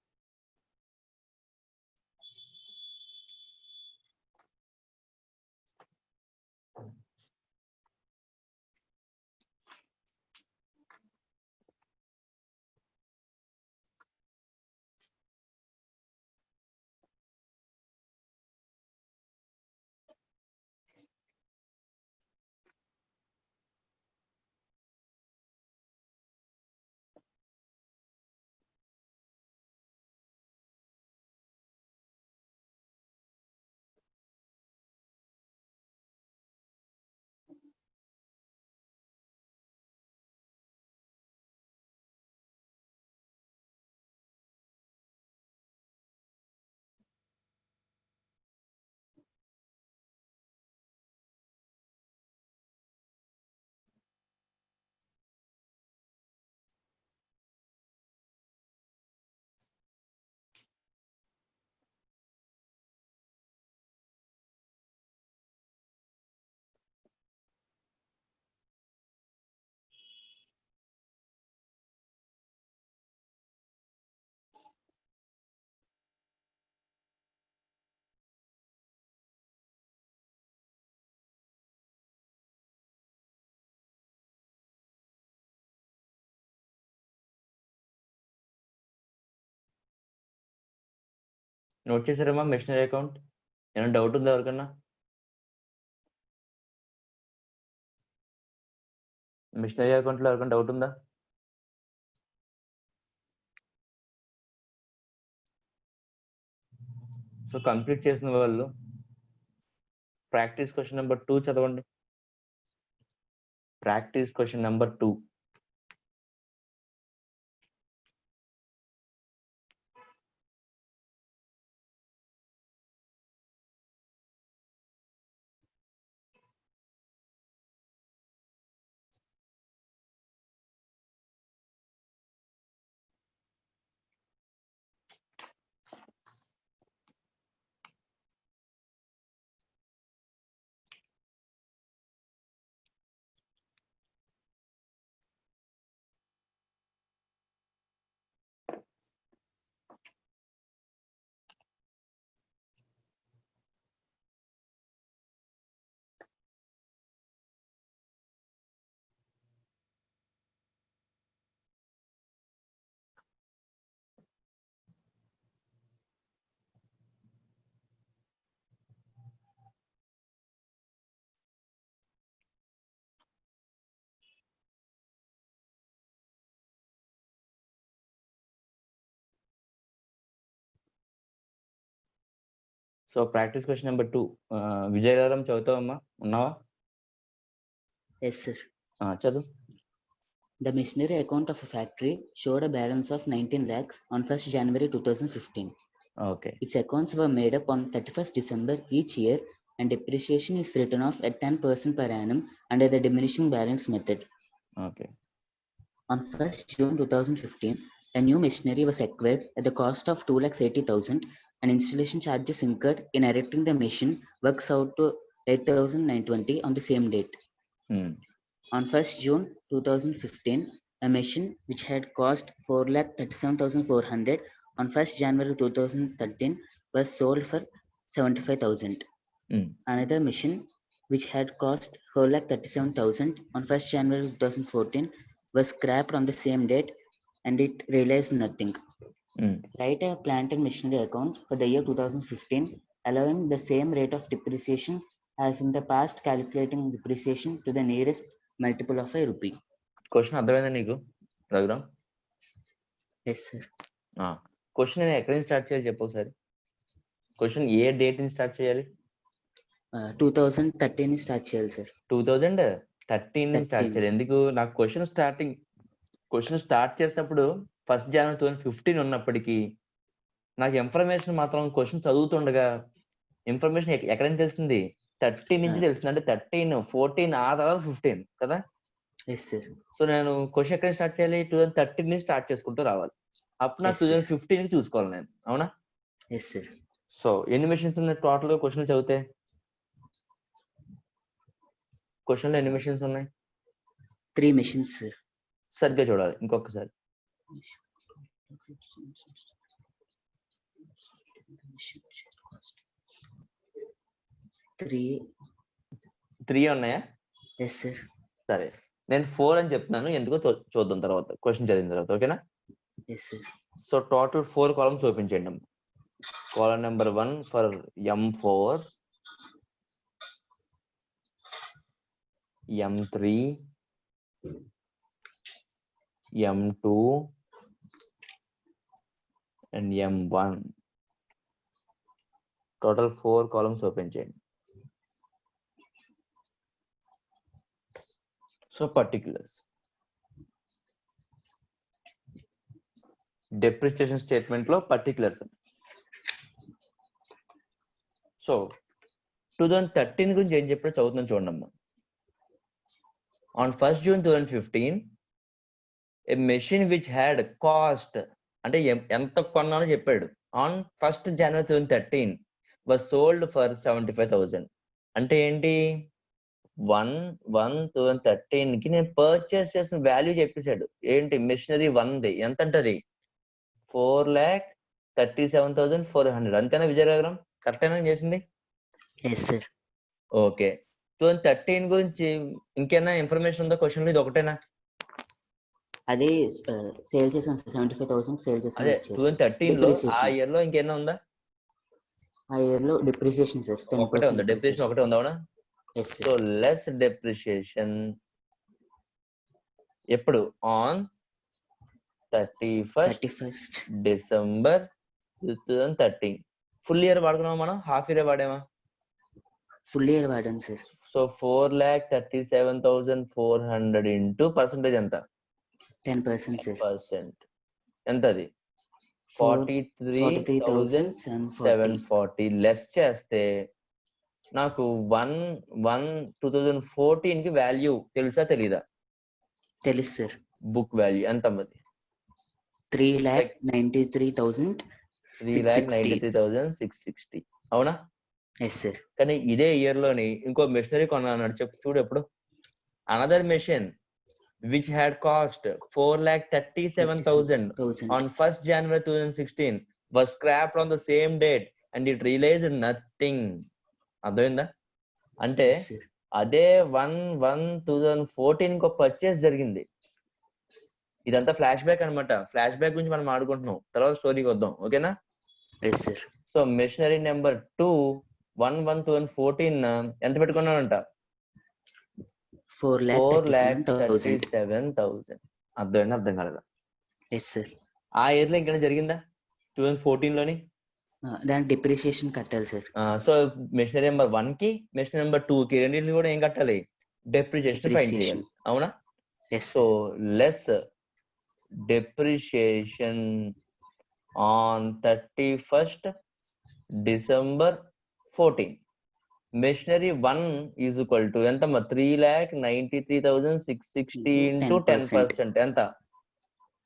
నోట్ చేశారమ్మా మెషినరీ అకౌంట్? ఏమైనా డౌట్ ఉందా ఎవరికన్నా? మిషనరీ అకౌంట్లో ఎవరికైనా డౌట్ ఉందా? సో కంప్లీట్ చేసిన వాళ్ళు ప్రాక్టీస్ క్వశ్చన్ నెంబర్ 2 చదవండి. Practice question number 2. So practice question number 2 విజయగారం చదువుతావమ్మా? ఉన్నావా? Yes, sir. చదువు. The machinery account of a factory showed a balance of 19 lakhs on 1st January 2015. Okay. Its accounts were made up on 31st December each year, and depreciation is written off at 10% per annum under the diminishing balance method. Okay. On 1st June 2015, a new machinery was acquired at the cost of 2,80,000, and installation charges incurred in erecting the machine works out to 8,920 on the same date. On 1st June 2015, a machine which had cost 4,37,400 on 1st January 2013 was sold for 75,000. Another machine which had cost 4,37,000 on 1st January 2014 was scrapped on the same date, and it realized nothing. Write a plant and machinery account for the year 2015, allowing the same rate of depreciation as in the past, calculating depreciation to the nearest multiple of a rupee. Question అర్థమైందా నీకు Raghuram? Yes, sir. Question నేను ఎక్కడి నుంచి start చేయాలి చెప్పు ఒకసారి. Question ఏ date నుంచి start చేయాలి? 2013 స్టార్ట్ చేయాలి సార్. 2013 నుంచి స్టార్ట్ చేయాలి. ఎందుకు? నాకు క్వశ్చన్ స్టార్ట్ చేసినప్పుడు 1st January 2015 ఉన్నప్పటికీ నాకు ఇన్ఫర్మేషన్ మాత్రం క్వశ్చన్ చదువుతుండగా ఇన్ఫర్మేషన్ ఎక్కడి నుంచి తెలిసింది? 13 నుంచి తెలిసింది. అంటే 13, 14 ఆ తర్వాత 15 కదా? Yes sir. సో నేను క్వశ్చన్ ఎక్కడ స్టార్ట్ చేయాలి? 2013 నుంచి స్టార్ట్ చేసుకుంటూ రావాలి. అప్పుడు నాకు 2015 చూసుకోవాలి నేను, అవునా? Yes sir. సో ఎన్ని మెషిన్స్ ఉన్నాయి టోటల్ క్వశ్చన్ చదివితే? క్వశ్చన్ లో ఎన్ని మెషిన్స్ ఉన్నాయి? 3 machines సార్. సరిగ్గా చూడాలి ఇంకొకసారి. 3 ఉన్నాయా? Yes sir. సరే, నేను 4 అని చెప్తున్నాను, ఎందుకో చూద్దాం తర్వాత క్వశ్చన్ చదివిన తర్వాత, ఓకేనా? Yes sir. So total 4 columns చూపించండి అమ్మ. Column number 1 for M4, M3, M2 and M1. Total 4 columns open చేయండి. సో పర్టిక్యులర్స్, డెప్రిసియేషన్ స్టేట్మెంట్ లో పర్టిక్యులర్స్. సో 2013 గురించి ఏం చెప్పాడో చదువుతున్నాను చూడండి. On 1st June 2015, a machine which had cost, అంటే ఎంత కొన్నానో చెప్పాడు, on 1st January 2013 was sold for 75,000. అంటే ఏంటి? 1/1/2013 కి నేను పర్చేస్ చేసిన వాల్యూ చెప్పేశాడు. ఏంటి? మెషినరీ 1 ఎంత అంటది? 4,37,400. అంతేనా విజయనగరం? కరెక్టేనా చేసింది? Yes sir. ఓకే. 2013 గురించి ఇంకేనా ఇన్ఫర్మేషన్ ఉందా క్వశ్చన్? ఇది ఒకటేనా? అదే సేల్ చేసాను సార్. 75,000 సేల్ చేసాను. అదే 2013 లో ఆ ఇయర్ లో ఇంకేనా ఉందా? ఆ ఇయర్ లో డిప్రిసియేషన్ సార్. ఒకటే ఉందా? డెప్రిసియేషన్ ఒకటే ఉందా? అవునా? ఎస్ సో లెస్ డెప్రిసియేషన్ ఎప్పుడు on 31st 31st. December 2013. Full year వాడుకున్నామా మనం, హాఫ్ ఇయర్ వాడామా? ఫుల్ ఇయర్ వాడాను సార్. సో 4,37,400 ఇంటూ పర్సంటేజ్ ఎంత? 10% సార్. పర్సెంట్ ఎంత అది? 43,740. 43,740. లెస్ చేస్తే నాకు 1/1/2014 కి వాల్యూ తెలుసా తెలీదా? తెలుసు సార్. బుక్ వాల్యూ ఎంత అమ్మది? 3,93,660. 3,93,660. అవునా? Yes sir. కానీ ఇదే ఇయర్ లోని ఇంకో మెషినరీ కొన్నాడు, చెప్పు చూడు ఎప్పుడు. Another machine which had cost 4,37,000 on 1st January 2016 was scrapped on the same date and it realized nothing. అర్థమైందా? అంటే అదే 1/1/2014 ఇంకో పర్చేస్ జరిగింది. ఇదంతా ఫ్లాష్ బ్యాక్ అనమాట. ఫ్లాష్ బ్యాక్ గురించి మనం ఆడుకుంటున్నాం, తర్వాత స్టోరీకి వద్దాం. ఓకేనా? సో మెషినరీ నెంబర్ 2 1/1/2014 ఎంత పెట్టుకున్నానంట? 4,37,000. అర్థమైందా? అర్థం కాలేదా? ఆ ఇయర్ లో ఇంకా జరిగిందా 2014 లోని? దాని డిప్రిషియేషన్ కట్టాలి సార్. సో మెషినరీ నెంబర్ 1 కి మెషినరీ నెంబర్ 2 కి రెండింటిని కూడా ఏం కట్టాలి? డెప్రిషియేషన్ ఫైండ్ చేయాలి. అవునా? So less depreciation on 31st December 14. Machinery 1 is equal to ఎంత? 3,93,660 into 10% ఎంత?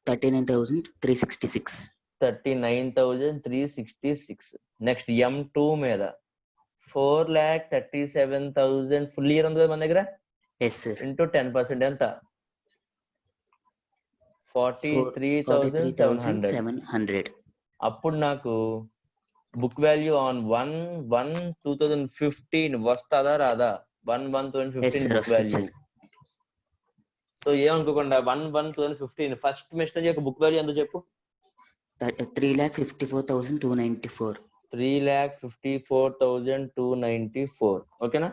39,366. 39,366. నెక్స్ట్ M2 మీద 4,37,000 ఫుల్ ఇయర్ ఉంది కదా మన దగ్గర. ఇంటూ 10% ఎంత? 43,700. అప్పుడు నాకు బుక్ వాల్యూ ఆన్ 1/1/2015 వస్తుందా రాదా? 1/1/2015 బుక్ వాల్యూ. సో ఏమనుకోకుండా 1/1/2015 ఫస్ట్ మెషినరీ యొక్క బుక్ వాల్యూ ఎంతో చెప్పు? 3,54,294. 3,54,294. ఓకేనా?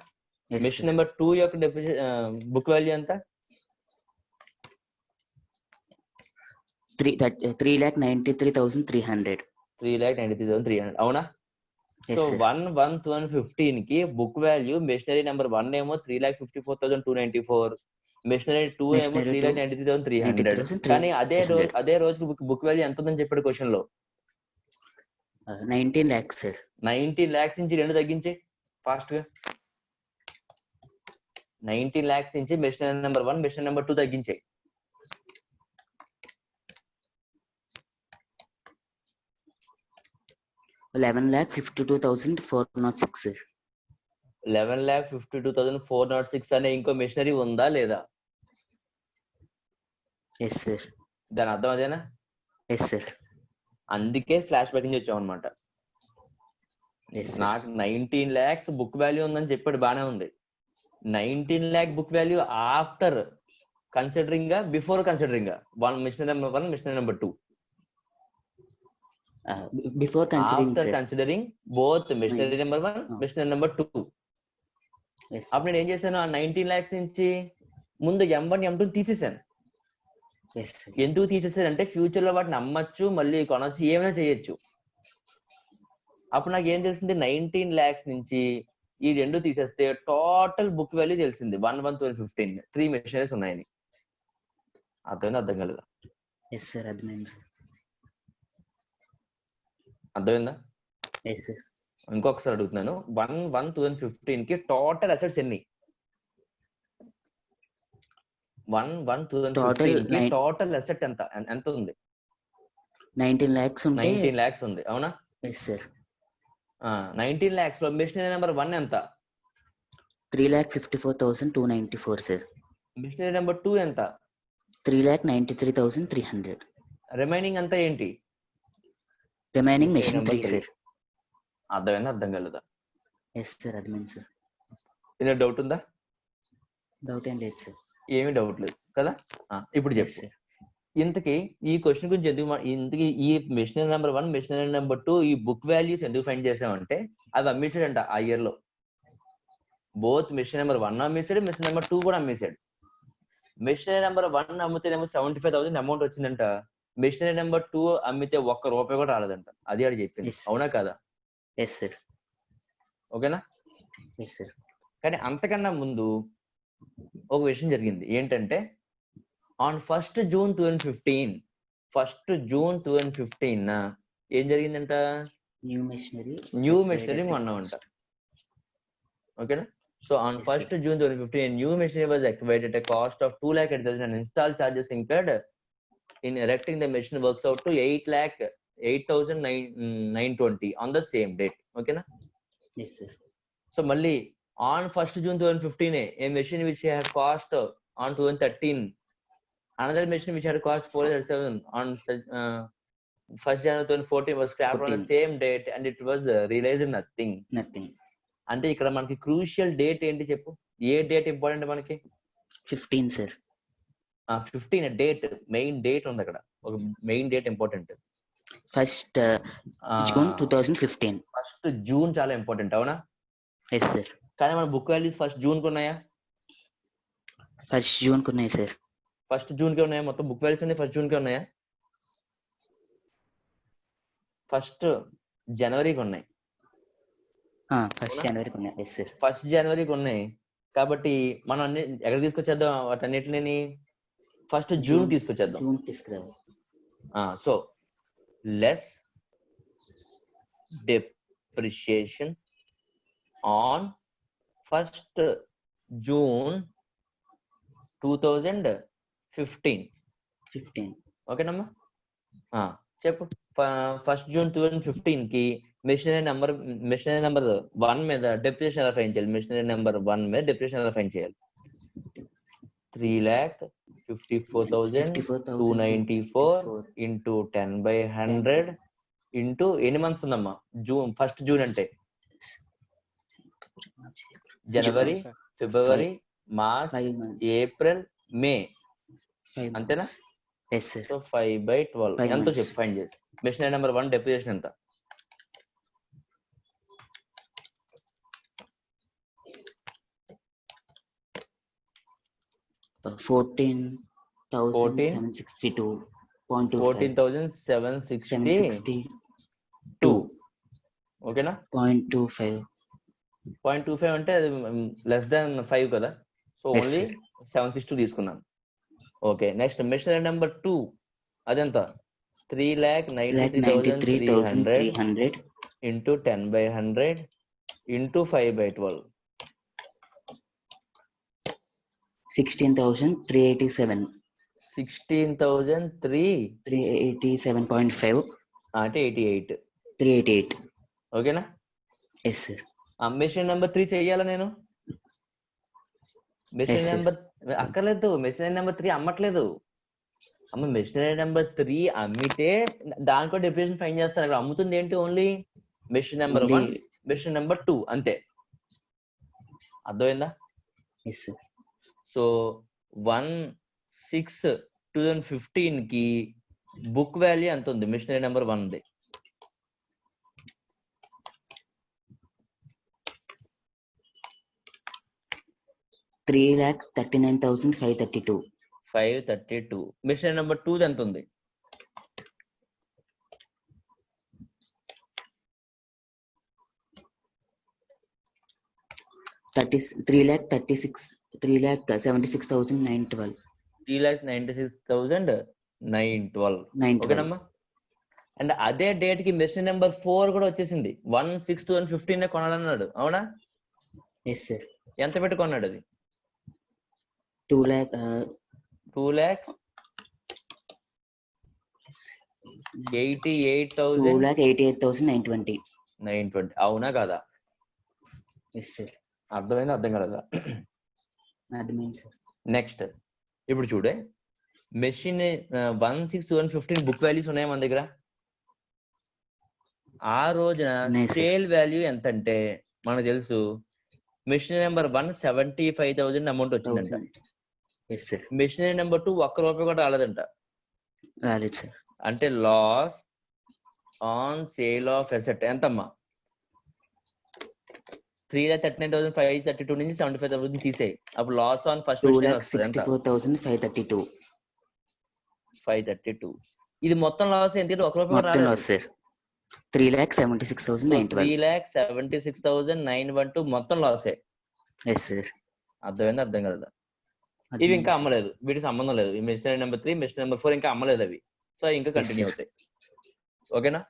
మెషిన్ నెంబర్ 2 యొక్క బుక్ వాల్యూ ఎంత? 3,93,300. 3,93,300. అవునా? సో 1/1/2015 కి బుక్ వాల్యూ మెషినరీ నెంబర్ 1 ఏమో 3,54,294, మెషినరీ 2 ఏమో 3,93,300. కానీ అదే రోజుకి బుక్ వాల్యూ ఎంత ఉందని చెప్పాడు క్వశ్చన్ లో? 19 lakhs సార్. 19 lakhs నుంచి 2 తగ్గించి ఫాస్ట్ గా. 19 lakhs నుంచి మెషినరీ నెంబర్ 1 మెషినరీ నెంబర్ 2 తగ్గించాయి. 11,52,406 సార్. 11,52,406 అనే ఇంకో మెషినరీ ఉందా లేదా? Yes sir. దాని అర్థం అదేనా? Yes sir. అందుకే ఫ్లాష్ బ్యాక్ నుంచి వచ్చాం అనమాట. నాకు 19 lakhs బుక్ వాల్యూ ఉందని చెప్పాడు, బానే ఉంది. 19 lakh book value after considering before considering machinery number 1 machinery number 2? Before considering after considering both machinery number 1 machinery number 2. అప్పుడు నేను ఏం చేశాను? ఆ 19 lakhs నుంచి ముందు M1 M2 తీసేసాను. ఎందుకు తీసేసాను అంటే ఫ్యూచర్ లో వాటిని అమ్మచ్చు, మళ్ళీ కొనొచ్చు, ఏమైనా చేయొచ్చు. అప్పుడు నాకు ఏం తెలిసింది? 19 lakhs నుంచి ఈ రెండు తీసేస్తే టోటల్ బుక్ వాల్యూ తెలిసింది 1/1/2015 3 మెషినరీస్ ఉన్నాయని. అర్థమైందా? అర్థం కలదా? అర్థమైందా? ఇంకొకసారి అడుగుతున్నాను. 1/1/2015 కి టోటల్ అసెట్స్ ఎన్ని? 1/1/2015 కి టోటల్ అసెట్ ఎంత ఉంది? 19 lakhs ఉంది. 19 lakhs ఉంది. అవునా? 19 lakhs లో మెషినరీ నెంబర్ 1 ఎంత? 3,54,294 సార్. మెషినరీ నెంబర్ 2 ఎంత? 3,93,300. రిమైనింగ్ అంతా ఏంటి? Remaining machine 3 sir. అర్థమైందా? అర్థం కలదా? ఎస్ సార్, అర్థమైంది సార్. ఏదో డౌట్ ఉందా? డౌట్ ఏం లేదు సార్. ఏమీ డౌట్ లేదు కదా? ఇప్పుడు చెప్పు. ఇంతకీ ఈ క్వశ్చన్ గురించి ఇంతకీ ఈ మెషినరీ నెంబర్ 1 మెషినరీ నెంబర్ 2 ఈ బుక్ వాల్యూస్ ఎందుకు ఫైండ్ చేసామంటే అవి అమ్మేసాడంట ఆ ఇయర్ లో. బోత్ మెషినరీ నెంబర్ 1 అమ్మేసాడు, మెషినరీ నెంబర్ 2 కూడా అమ్మేసాడు. మిషనరీ నెంబర్ 1 అమ్మితేనేమో 75,000 అమౌంట్ వచ్చిందంట. మిషనరీ నెంబర్ 2 అమ్మితే ఒక్క రూపాయి కూడా రాలేదంట. అది ఆడు చెప్పింది. Yes. అవునా కాదా? Yes sir. ఓకేనా? Yes sir. కానీ అంతకన్నా ముందు ఒక విషయం జరిగింది. ఏంటంటే ఆన్ 1st June 2015 ఏం జరిగిందంట? న్యూ మెషినరీ కొన్నామంట. ఓకేనా? So on Yes, 1st June 2015 new machinery was acquired at a cost of 2,80,000 and install charges incurred in erecting the machine works out to 8,08,920 on the same date. ఓకేనా? Yes sir. So మళ్ళీ on 1st June 2015 a machine which had cost on 2013, another machine which had cost 437 on 1st January 2014 was scrapped on the 14. same date and it was realized nothing. Nothing. అంటే ఇక్కడ మనకి crucial date ఏంటి చెప్పు? ఏ date important మనకి? 15 sir. 15 date, main date ఉంది అక్కడ. ఒక main date important. 1st June 2015. 1st June చాలా ఇంపార్టెంట్. అవునా? Yes sir. కానీ మన బుక్ వాల్యూస్ 1st June కు ఉన్నాయా? 1st June కు ఉన్నాయి సార్. 1st June కే ఉన్నాయా? మొత్తం బుక్ వాల్యూస్ అన్ని 1st June కే ఉన్నాయా? 1st January కి ఉన్నాయి. 1st January కు ఉన్నాయి. Yes sir. 1st January కి ఉన్నాయి. కాబట్టి మనం అన్ని ఎక్కడ తీసుకొచ్చేద్దాం? వాటన్నిటిని 1st June తీసుకొచ్చేద్దాం. జూన్ తీసుకురావాలి. So less depreciation on 1st June 2015. 15. ఓకేనమ్మా? చెప్పు. 1st June 2015 కి మిషనరీ నెంబర్ 1 మీద డెప్రిసియేషన్ ఎలా ఫైన్ చేయాలి? మిషనరీ నెంబర్ 1 మీద డెప్రిసియేషన్ ఎలా ఫైన్ చేయాలి? 3,54,294 into 10/100 into ఎన్ని మంత్స్ ఉందమ్మా? 1st June అంటే జనవరి, ఫిబ్రవరి, మార్చ్, 5 months. ఏప్రిల్, మే. 5 అంతేనా? Yes sir. సో 5/12 5 ఎంతో months. చెప్పు ఫైన్ చేసి. మిషనరీ నెంబర్ 1 డెప్రిసియేషన్ ఎంత? 14,762.25. ఓకేనా? 0.25. 0.25 అంటే అది లెస్ దాన్ 5 కదా. సో Yes, ఓన్లీ 762 తీసుకున్నాను. ఓకే. నెక్స్ట్ మిషనరీ నెంబర్ 2 అదెంత? 3,93,300 into 10/100 into 5/12. 16,387. 16,387.5 అంటే 88. 388. ఓకేనా? Yes sir. మిషన్ నెంబర్ 3 చెయ్యాలా నేను? Machine Yes, sir. నెంబర్ అక్కర్లేదు. మిషనరీ నెంబర్ 3 అమ్మట్లేదు. మిషనరీ నెంబర్ 3 అమ్మితే దానికో డెప్రిసియేషన్ ఫైన్ చేస్తారు. అక్కడ అమ్ముతుంది ఏంటి? Only machine number 1, machine number 2 అంతే. అర్థమైందా? Yes sir. సో 1/6/2015 కి బుక్ వాల్యూ ఎంత ఉంది? మిషనరీ నెంబర్ 1 ది 3,39,532. 532. మిషనరీ నెంబర్ 2 ది ఎంత ఉంది? 3,76,912. 3,96,912. ఓకేనమ్మా? అండ్ అదే డేట్ కి మిషన్ నెంబర్ 4 కూడా వచ్చేసింది. 1/6/2015 కొనాలన్నాడు. అవునా? Yes sir. ఎంత పెట్టి కొన్నాడు అది? 2,88,920. 920. అవునా కాదా? Yes sir. అర్థమైందా? అర్థం కలదా? అర్థమైంది సార్. నెక్స్ట్ ఇప్పుడు చూడే మెషిన్ 1/6/2015 బుక్ వాల్యూస్ ఉన్నాయి మన దగ్గర. ఆ రోజున ఉన్నాయి సార్. సేల్ వాల్యూ ఎంత అంటే మనకు తెలుసు. మిషనరీ నెంబర్ 1 75,000 అమౌంట్ వచ్చిందంట. Yes sir. మిషనరీ నెంబర్ 2 ఒక్క రూపాయి కూడా రాలేదంట. రాలేదు సార్. అంటే loss on sale of asset ఎంతమ్మా? 3,39,532 నుంచి 75,000 తీసేయి. అప్పుడు లాస్ ఆన్ ఫస్ట్ మెషినరీ వస్తుంది ఎంత? 2,64,532. 532. ఇది మొత్తం లాస్ ఎంత? ఒక రూపాయి మొత్తం రాలేదు. Loss sir 3,76,912. 3,76,912 మొత్తం లాసే. Yes sir. అర్థమైంది, అర్థం కలదా? ఇవి ఇంకా అమ్మలేదు, వీటికి సంబంధం లేదు. ఈ మిషనరీ నెంబర్ 3, మిషనరీ నెంబర్ 4 ఇంకా అమ్మలేదు అవి. సో ఇంకా కంటిన్యూ sir. అవుతాయి. ఓకేనా?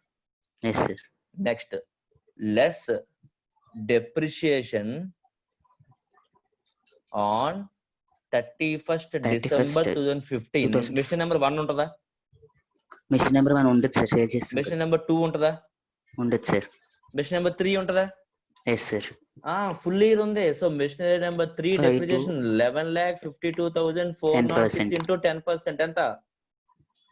Yes sir. Next, less depreciation on 31st December 2015. Machine number 1 ఉంటుందా? మిషన్ నెంబర్ 1 ఉండదు సార్. షేర్ చేస్తాం. మిషన్ నెంబర్ 2 ఉంటుందా? ఉండదు సార్. మిషన్ నెంబర్ 3 ఉంటుందా? Yes sir. ఫుల్ ఇయర్ ఉంది. So machinery number 3 depreciation 11,52,406 into 10% ఎంత?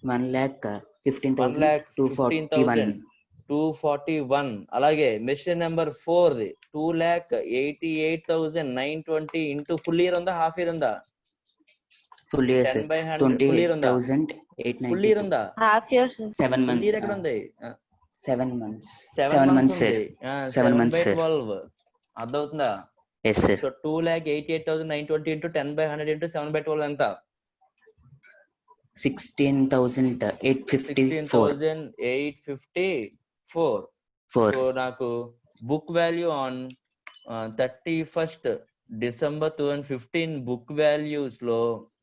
1,15,241. అలాగే machine number 4 2,88,920 into full year ఉందా, హాఫ్ ఇయర్ ఉందా? Full year sir. 10/100 full year ఉందా? half year sir. 7 full months. Year ఎక్కడ ఉంది? 7 months. 7 months sir. ఉంది. 7 months sir. 7/12 అర్థమవుతుందా? Yes sir. So 2,88,920 into 10/100 into 7/12 ఎంత? 16,854. 16,854. సో నాకు book value on 31st December 2015 book values లో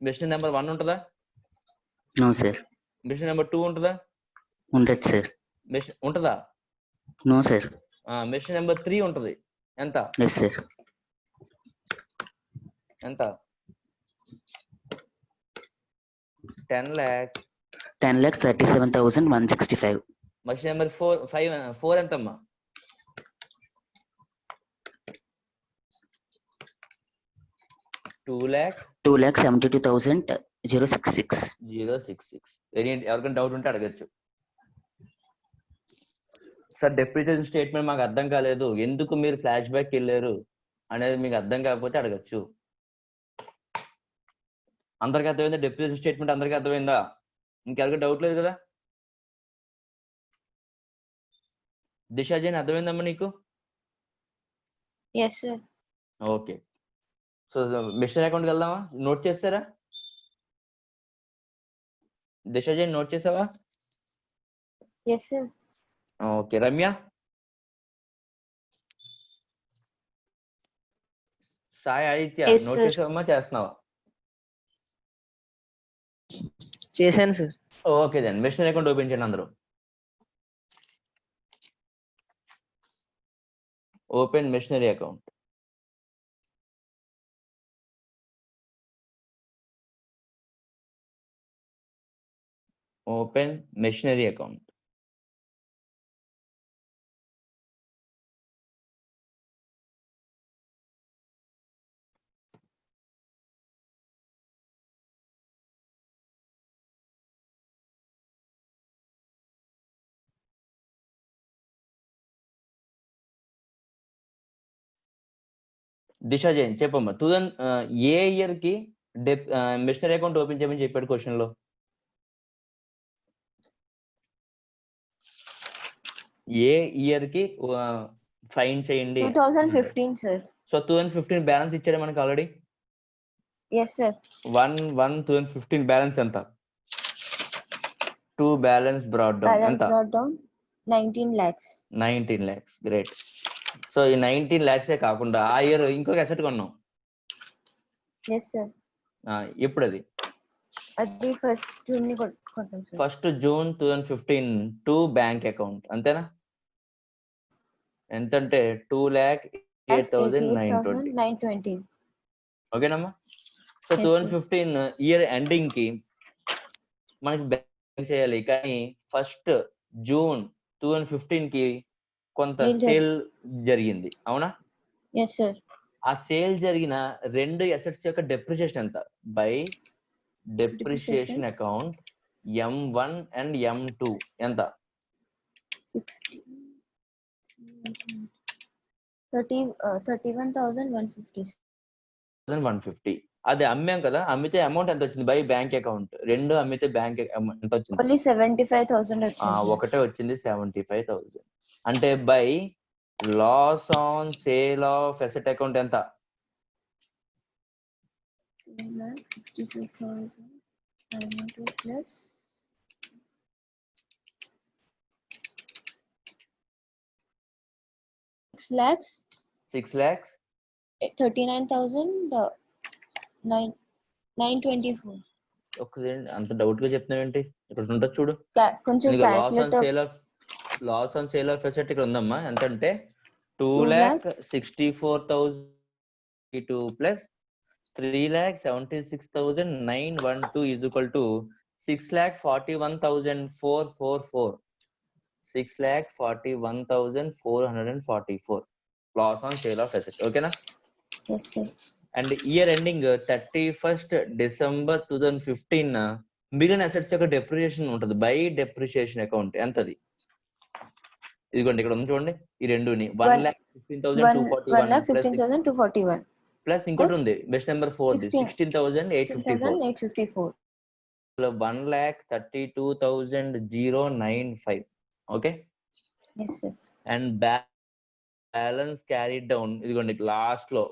machine number 1 ఉంటుందా? No sir. Machine number 2 ఉంటుందా? ఉండదు సార్. మిషన్ ఉంటుందా? No sir. మిషన్ నెంబర్ 3 ఉంటుంది. ఎంత? Yes sir. ఎంత? 10,00,000. 10,37,165. మిషన్ నెంబర్ 4 ఎంతమ్మా? 2,72,066. 066. ఎవరికైనా డౌట్ ఉంటే అడగచ్చు. సార్ డెప్రిసియేషన్ స్టేట్మెంట్ మాకు అర్థం కాలేదు, ఎందుకు మీరు ఫ్లాష్ బ్యాక్ వెళ్ళారు అనేది మీకు అర్థం కాకపోతే అడగచ్చు. అందరికి అర్థమైందా? డెప్రిసియేషన్ స్టేట్మెంట్ అందరికి అర్థమైందా? ఇంకెవరికి డౌట్ లేదు కదా? దిశా జైన్ అర్థమైందమ్మా నీకు? Yes sir. Okay. So machine అకౌంట్కి వెళ్దామా? నోట్ చేస్తారా? దిశా జైన్ నోట్ చేసావా? Yes sir. Okay. Ramya, Sai, Aditya Yes, note sir. చేసావమ్మా, చేస్తున్నావా? చేశాను sir. Okay then machine account open చేయండి అందరూ. Open machinery account. Open machinery account. Disha Jain చెప్పమ్మా, ఏ ఇయర్ కి మిషనరీ అకౌంట్ ఓపెన్ చేయమని చెప్పాడు క్వశ్చన్ లో? ఏ ఇయర్ కి ఫైన్ చేయండి? 2015 sir. సో 2015 బ్యాలెన్స్ ఇచ్చాడు మనకి ఆల్రెడీ. Yes sir. 1/1/2015 బ్యాలెన్స్ ఎంత? 2 బ్యాలెన్స్ బ్రాట్ డౌన్ Balance ఎంత? brought down 19 lakhs. 19 lakhs. Great. So ఈ 19 lakhs కాకుండా ఆ ఇయర్ ఇంకొక అసెట్ కొన్నాం. Yes sir. ఎప్పుడు అది? అది first June ని కొట్టాం sir. 1st June 2015 to bank account అంతేనా? ఎంతంటే 2,08,920. ఓకేనమ్మా? సో 2015 ఇయర్ ఎండింగ్ కి మనకి బ్యాంక్ చేయాలి, కానీ 1st June 2015 కి కొంత సేల్ జరిగింది, అవునా? Yes sir. ఆ సేల్ జరిగిన 2 అసెట్స్ యొక్క డెప్రిసియేషన్ ఎంత? By depreciation account M1 and M2 ఎంత? 31,150. 150. అది అమ్మాం కదా, అమ్మితే అమౌంట్ ఎంత వచ్చింది? బై బ్యాంక్ అకౌంట్ 2 అమ్మితే బ్యాంక్ ఎంత వచ్చింది? Only 75,000 వచ్చింది. ఒకటే వచ్చింది 75,000. అంటే by loss on sale of asset account ఎంత? 2,62,500 plus 6 lakhs 6 lakhs 39,924. ఒకసారి అంత డౌట్ గా చెప్తున్నావు ఏంటి? ఇక్కడ ఉంటుంది చూడు. కొంచెం loss on sale of asset ఇక్కడ ఉందమ్మా. ఎంత అంటే 2,64,002 plus 3,76,912 is equal to 6,41,444. 6,41,444 loss on sale of asset. Okay na? Yes, sir. And year ending 31st December 2015 మిగిలిన అసెట్స్ యొక్క డెప్రిసియేషన్ ఉంటుంది బై డెప్రిసియేషన్ అకౌంట్. ఎంతది? ఇదిగోండి ఇక్కడ ఉంది చూడండి ఈ రెండుని 1,16,241 ప్లస్ ఇంకోటి ఉంది బెస్ట్ number 4 16,854 1,32,095. Okay. Yes, sir. And balance carried down ఇదిగోండి లాస్ట్ లో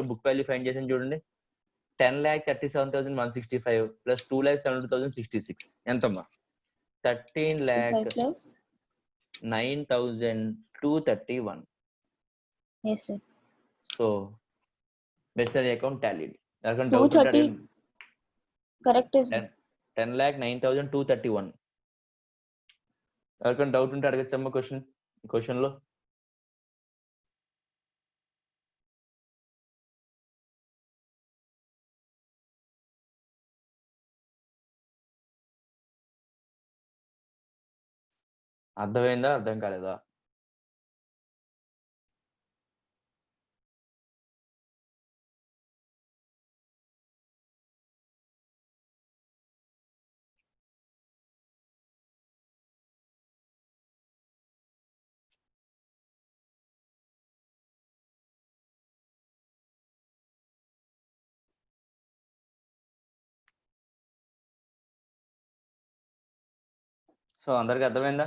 బుక్ వాల్యూ ఫైండ్ చేసాను చూడండి 10,37,165 ప్లస్ 2,72,066 ఎంతమ్మా? 13,09,231. Yes, sir. సో బెస్టరీ అకౌంట్ టాలీడ్. 230 correct is 10,09,231. ఎవరికైనా డౌట్ ఉంటే అడగచ్చమ్మా క్వశ్చన్ లో. అర్థమైందా? అర్థం కాలేదా? సో అందరికి అర్థమైందా?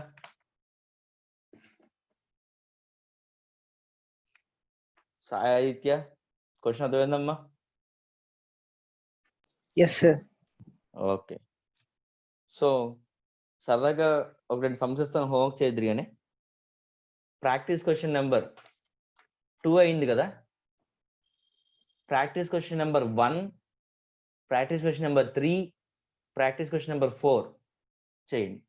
సాయి ఆదిత్య క్వశ్చన్ అర్థమైందమ్మా? Yes, sir. ఓకే. సో సరదాగా ఒక 2 సంవత్సరాలు హోంవర్క్ చేద్దరు కానీ ప్రాక్టీస్ క్వశ్చన్ నెంబర్ 2 అయింది కదా. Practice question number 1, practice question number 3, practice question number 4 చేయండి.